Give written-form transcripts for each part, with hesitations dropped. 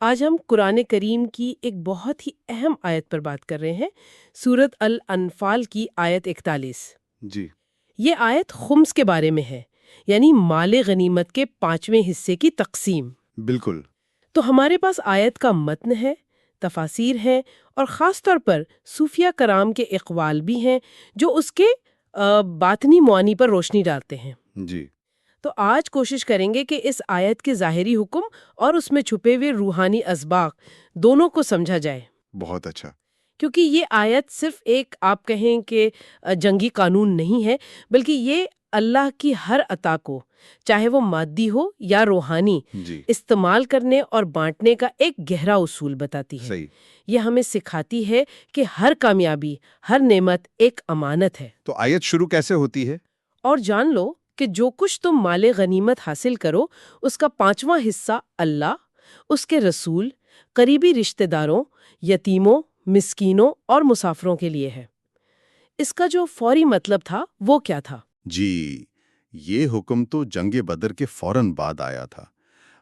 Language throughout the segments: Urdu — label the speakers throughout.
Speaker 1: آج ہم قرآن کریم کی ایک بہت ہی اہم آیت پر بات کر رہے ہیں، سورت الانفال کی آیت 41۔
Speaker 2: جی
Speaker 1: یہ آیت خمس کے بارے میں ہے، یعنی مال غنیمت کے 5ویں حصے کی تقسیم۔
Speaker 2: بالکل۔
Speaker 1: تو ہمارے پاس آیت کا متن ہے، تفاسیر ہیں، اور خاص طور پر صوفیہ کرام کے اقوال بھی ہیں جو اس کے باطنی معانی پر روشنی ڈالتے ہیں۔
Speaker 2: جی
Speaker 1: تو آج کوشش کریں گے کہ اس آیت کے ظاہری حکم اور اس میں چھپے ہوئے روحانی اسباق دونوں کو سمجھا جائے،
Speaker 2: بہت اچھا۔
Speaker 1: کیونکہ یہ آیت صرف ایک آپ کہیں کہ جنگی قانون نہیں ہے، بلکہ یہ اللہ کی ہر عطا کو، چاہے وہ مادی ہو یا روحانی،
Speaker 2: جی
Speaker 1: استعمال کرنے اور بانٹنے کا ایک گہرا اصول بتاتی ہے۔
Speaker 2: صحیح۔
Speaker 1: یہ ہمیں سکھاتی ہے کہ ہر کامیابی، ہر نعمت ایک امانت ہے۔
Speaker 2: تو آیت شروع کیسے ہوتی ہے؟
Speaker 1: اور جان لو کہ جو کچھ تم مال غنیمت حاصل کرو اس کا 5واں حصہ اللہ، اس کے رسول، قریبی رشتہ داروں، یتیموں، مسکینوں اور مسافروں کے لیے ہے۔ اس کا جو فوری مطلب تھا وہ کیا تھا؟
Speaker 2: جی یہ حکم تو جنگ بدر کے فوراً بعد آیا تھا۔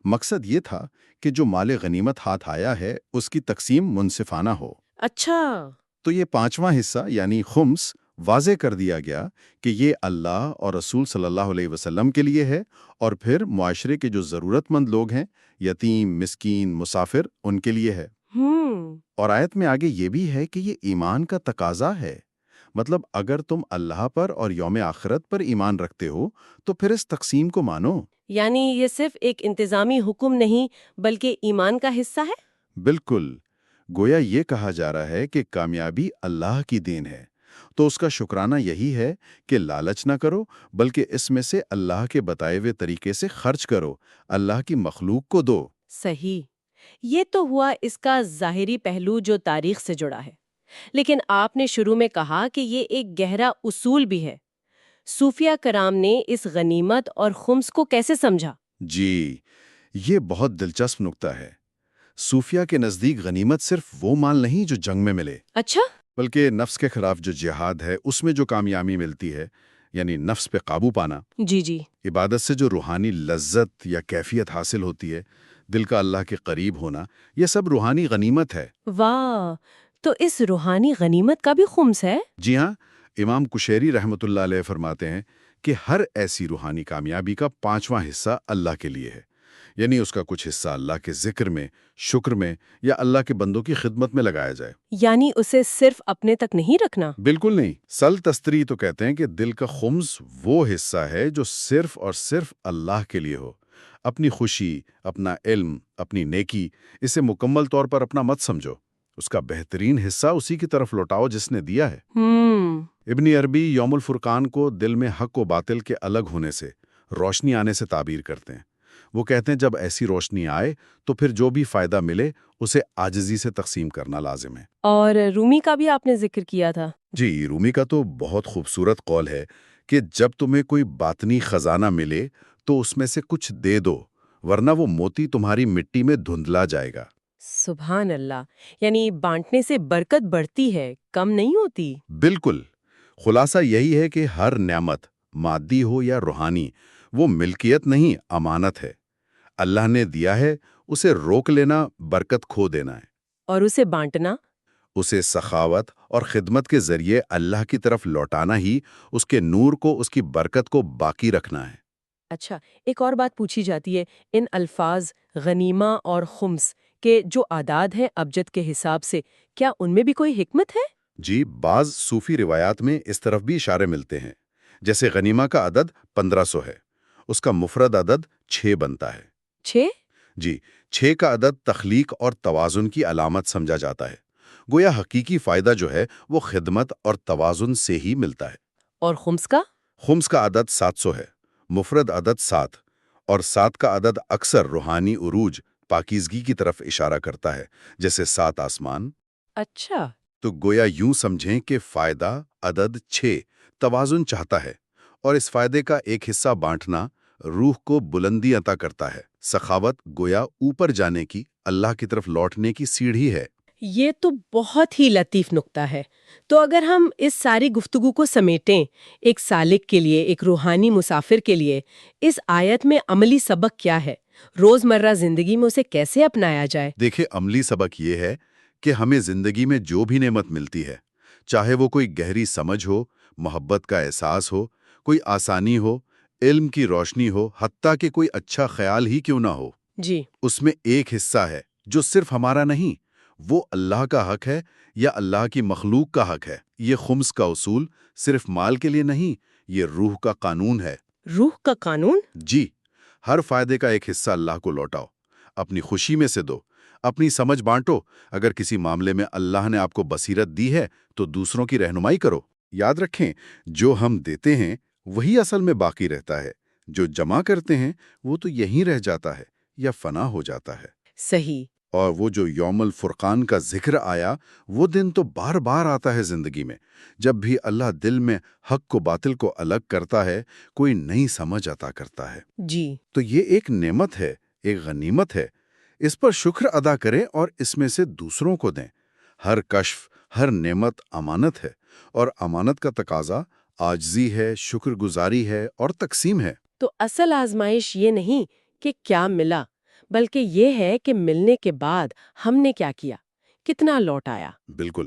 Speaker 2: مقصد یہ تھا کہ جو مال غنیمت ہاتھ آیا ہے اس کی تقسیم منصفانہ ہو۔
Speaker 1: اچھا،
Speaker 2: تو یہ 5واں حصہ یعنی خمس واضح کر دیا گیا کہ یہ اللہ اور رسول صلی اللہ علیہ وسلم کے لیے ہے، اور پھر معاشرے کے جو ضرورت مند لوگ ہیں، یتیم، مسکین، مسافر، ان کے لیے ہے۔ اور آیت میں آگے یہ بھی ہے کہ یہ ایمان کا تقاضا ہے، مطلب اگر تم اللہ پر اور یوم آخرت پر ایمان رکھتے ہو تو پھر اس تقسیم کو مانو۔
Speaker 1: یعنی یہ صرف ایک انتظامی حکم نہیں بلکہ ایمان کا حصہ ہے؟
Speaker 2: بالکل، گویا یہ کہا جا رہا ہے کہ کامیابی اللہ کی دین ہے، تو اس کا شکرانہ یہی ہے کہ لالچ نہ کرو، بلکہ اس میں سے اللہ کے بتائے ہوئے طریقے سے خرچ کرو، اللہ کی مخلوق کو دو۔
Speaker 1: صحیح، یہ تو ہوا اس کا ظاہری پہلو جو تاریخ سے جڑا ہے، لیکن آپ نے شروع میں کہا کہ یہ ایک گہرا اصول بھی ہے۔ صوفیہ کرام نے اس غنیمت اور خمس کو کیسے سمجھا؟
Speaker 2: جی یہ بہت دلچسپ نکتہ ہے۔ صوفیہ کے نزدیک غنیمت صرف وہ مال نہیں جو جنگ میں ملے،
Speaker 1: اچھا،
Speaker 2: بلکہ نفس کے خلاف جو جہاد ہے اس میں جو کامیابی ملتی ہے، یعنی نفس پہ قابو پانا،
Speaker 1: جی،
Speaker 2: عبادت سے جو روحانی لذت یا کیفیت حاصل ہوتی ہے، دل کا اللہ کے قریب ہونا، یہ سب روحانی غنیمت ہے۔
Speaker 1: واہ، تو اس روحانی غنیمت کا بھی خمس ہے؟
Speaker 2: جی ہاں، امام کشیری رحمۃ اللہ علیہ فرماتے ہیں کہ ہر ایسی روحانی کامیابی کا 5واں حصہ اللہ کے لیے ہے، یعنی اس کا کچھ حصہ اللہ کے ذکر میں، شکر میں یا اللہ کے بندوں کی خدمت میں لگایا جائے۔
Speaker 1: یعنی اسے صرف اپنے تک نہیں رکھنا؟
Speaker 2: بالکل نہیں۔ سل تستری تو کہتے ہیں کہ دل کا خمس وہ حصہ ہے جو صرف اور صرف اللہ کے لیے ہو۔ اپنی خوشی، اپنا علم، اپنی نیکی، اسے مکمل طور پر اپنا مت سمجھو، اس کا بہترین حصہ اسی کی طرف لوٹاؤ جس نے دیا ہے۔ ابن عربی یوم الفرقان کو دل میں حق و باطل کے الگ ہونے سے، روشنی آنے سے تعبیر کرتے ہیں۔ وہ کہتے ہیں جب ایسی روشنی آئے تو پھر جو بھی فائدہ ملے اسے عاجزی سے تقسیم کرنا لازم ہے۔
Speaker 1: اور رومی کا بھی آپ نے ذکر کیا تھا۔
Speaker 2: جی رومی کا تو بہت خوبصورت قول ہے کہ جب تمہیں کوئی باطنی خزانہ ملے تو اس میں سے کچھ دے دو، ورنہ وہ موتی تمہاری مٹی میں دھندلا جائے گا۔
Speaker 1: سبحان اللہ، یعنی بانٹنے سے برکت بڑھتی ہے، کم نہیں ہوتی۔
Speaker 2: بالکل، خلاصہ یہی ہے کہ ہر نعمت، مادی ہو یا روحانی، وہ ملکیت نہیں، امانت ہے۔ اللہ نے دیا ہے، اسے روک لینا برکت کھو دینا ہے،
Speaker 1: اور اسے بانٹنا،
Speaker 2: اسے سخاوت اور خدمت کے ذریعے اللہ کی طرف لوٹانا ہی اس کے نور کو، اس کی برکت کو باقی رکھنا ہے۔
Speaker 1: اچھا، ایک اور بات پوچھی جاتی ہے، ان الفاظ غنیمہ اور خمس کے جو اعداد ہیں ابجد کے حساب سے، کیا ان میں بھی کوئی حکمت ہے؟
Speaker 2: جی بعض صوفی روایات میں اس طرف بھی اشارے ملتے ہیں، جیسے غنیمہ کا عدد 1500 ہے، اس کا مفرد عدد 6 بنتا ہے۔
Speaker 1: 6؟
Speaker 2: جی 6 کا عدد تخلیق اور توازن کی علامت سمجھا جاتا ہے، گویا حقیقی فائدہ جو ہے وہ خدمت اور توازن سے ہی ملتا ہے۔
Speaker 1: اور خمس کا؟
Speaker 2: خمس کا عدد 700 ہے، مفرد عدد 7، اور 7 کا عدد اکثر روحانی عروج، پاکیزگی کی طرف اشارہ کرتا ہے، جیسے 7 آسمان۔
Speaker 1: اچھا،
Speaker 2: تو گویا یوں سمجھیں کہ فائدہ عدد 6 توازن چاہتا ہے، اور اس فائدے کا ایک حصہ بانٹنا روح کو بلندی عطا کرتا ہے۔ سخاوت گویا اوپر جانے کی، اللہ کی طرف لوٹنے کی سیڑھی ہے۔
Speaker 1: یہ تو بہت ہی لطیف نکتہ ہے۔ تو اگر ہم اس ساری گفتگو کو سمیٹیں، ایک سالک کے لیے، ایک روحانی مسافر کے لیے اس آیت میں عملی سبق کیا ہے؟ روزمرہ زندگی میں اسے کیسے اپنایا جائے؟
Speaker 2: دیکھیں، عملی سبق یہ ہے کہ ہمیں زندگی میں جو بھی نعمت ملتی ہے، چاہے وہ کوئی گہری سمجھ ہو، محبت کا احساس ہو، کوئی آسانی ہو، علم کی روشنی ہو، حتیٰ کہ کوئی اچھا خیال ہی کیوں نہ ہو،
Speaker 1: جی،
Speaker 2: اس میں ایک حصہ ہے جو صرف ہمارا نہیں، وہ اللہ کا حق ہے یا اللہ کی مخلوق کا حق ہے۔ یہ خمس کا اصول صرف مال کے لیے نہیں، یہ روح کا قانون ہے۔
Speaker 1: روح کا قانون؟
Speaker 2: جی، ہر فائدے کا ایک حصہ اللہ کو لوٹاؤ، اپنی خوشی میں سے دو، اپنی سمجھ بانٹو۔ اگر کسی معاملے میں اللہ نے آپ کو بصیرت دی ہے تو دوسروں کی رہنمائی کرو۔ یاد رکھیں، جو ہم دیتے ہیں وہی اصل میں باقی رہتا ہے، جو جمع کرتے ہیں وہ تو یہیں رہ جاتا ہے یا فنا ہو جاتا ہے۔
Speaker 1: صحیح۔
Speaker 2: اور وہ جو یوم الفرقان کا ذکر آیا، وہ دن تو بار بار آتا ہے زندگی میں، جب بھی اللہ دل میں حق کو باطل کو الگ کرتا ہے، کوئی نئی سمجھ عطا کرتا ہے۔
Speaker 1: جی،
Speaker 2: تو یہ ایک نعمت ہے، ایک غنیمت ہے۔ اس پر شکر ادا کریں اور اس میں سے دوسروں کو دیں۔ ہر کشف، ہر نعمت امانت ہے، اور امانت کا تقاضا عاجزی ہے، شکر گزاری ہے اور تقسیم ہے۔
Speaker 1: تو اصل آزمائش یہ نہیں کہ کیا ملا، بلکہ یہ ہے کہ ملنے کے بعد ہم نے کیا کیا، کتنا لوٹ آیا۔
Speaker 2: بالکل،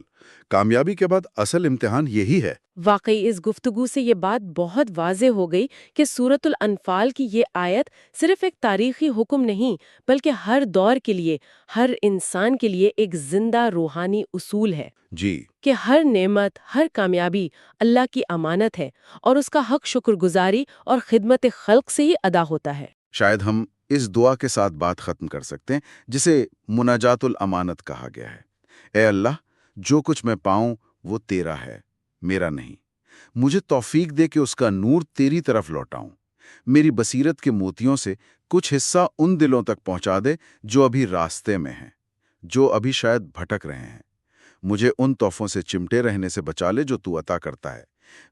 Speaker 2: کامیابی کے بعد اصل امتحان یہی ہے۔
Speaker 1: واقعی اس گفتگو سے یہ بات بہت واضح ہو گئی کہ سورۃ الانفال کی یہ آیت صرف ایک تاریخی حکم نہیں، بلکہ ہر دور کے لیے، ہر انسان کے لیے ایک زندہ روحانی اصول ہے
Speaker 2: جی،
Speaker 1: کہ ہر نعمت، ہر کامیابی اللہ کی امانت ہے، اور اس کا حق شکر گزاری اور خدمت خلق سے ہی ادا ہوتا ہے۔
Speaker 2: شاید ہم اس دعا کے ساتھ بات ختم کر سکتے ہیں، جسے مناجات الامانت کہا گیا ہے۔ اے اللہ، جو کچھ میں پاؤں وہ تیرا ہے، میرا نہیں۔ مجھے توفیق دے کہ اس کا نور تیری طرف لوٹاؤں۔ میری بصیرت کے موتیوں سے کچھ حصہ ان دلوں تک پہنچا دے جو ابھی راستے میں ہیں، جو ابھی شاید بھٹک رہے ہیں۔ مجھے ان تحفوں سے چمٹے رہنے سے بچا لے جو تو عطا کرتا ہے۔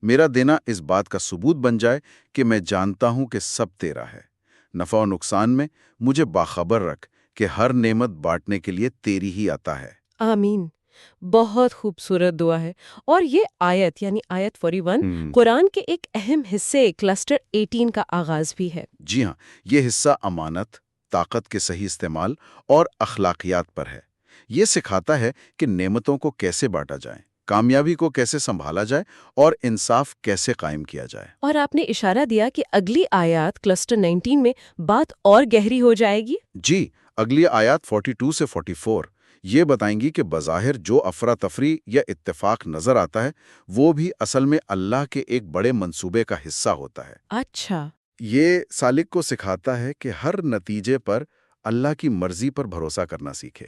Speaker 2: میرا دینا اس بات کا ثبوت بن جائے کہ میں جانتا ہوں کہ سب تیرا ہے۔ نفع و نقصان میں مجھے باخبر رکھ کہ ہر نعمت بانٹنے کے لیے تیری ہی عطا ہے۔
Speaker 1: آمین۔ بہت خوبصورت دعا ہے، اور یہ آیت یعنی آیت 41 قرآن کے ایک اہم حصے کلسٹر 18 کا آغاز بھی ہے۔
Speaker 2: جی ہاں، یہ حصہ امانت، طاقت کے صحیح استعمال اور اخلاقیات پر ہے۔ یہ سکھاتا ہے کہ نعمتوں کو کیسے بانٹا جائے، کامیابی کو کیسے سنبھالا جائے اور انصاف کیسے قائم کیا جائے۔
Speaker 1: اور آپ نے اشارہ دیا کہ اگلی آیات کلسٹر 19 میں بات اور گہری ہو جائے گی۔
Speaker 2: جی، اگلی آیات 42 سے 44 یہ بتائیں گی کہ بظاہر جو افراتفری یا اتفاق نظر آتا ہے، وہ بھی اصل میں اللہ کے ایک بڑے منصوبے کا حصہ ہوتا ہے۔
Speaker 1: اچھا۔
Speaker 2: یہ سالک کو سکھاتا ہے کہ ہر نتیجے پر اللہ کی مرضی پر بھروسہ کرنا سیکھے۔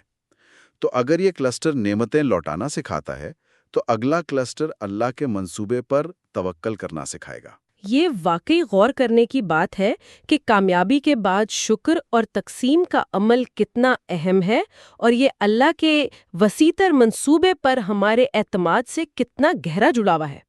Speaker 2: تو اگر یہ کلسٹر نعمتیں لوٹانا سکھاتا ہے، تو اگلا کلسٹر اللہ کے منصوبے پر توکل کرنا سکھائے گا۔
Speaker 1: یہ واقعی غور کرنے کی بات ہے کہ کامیابی کے بعد شکر اور تقسیم کا عمل کتنا اہم ہے، اور یہ اللہ کے وسیع تر منصوبے پر ہمارے اعتماد سے کتنا گہرا جڑا ہوا ہے۔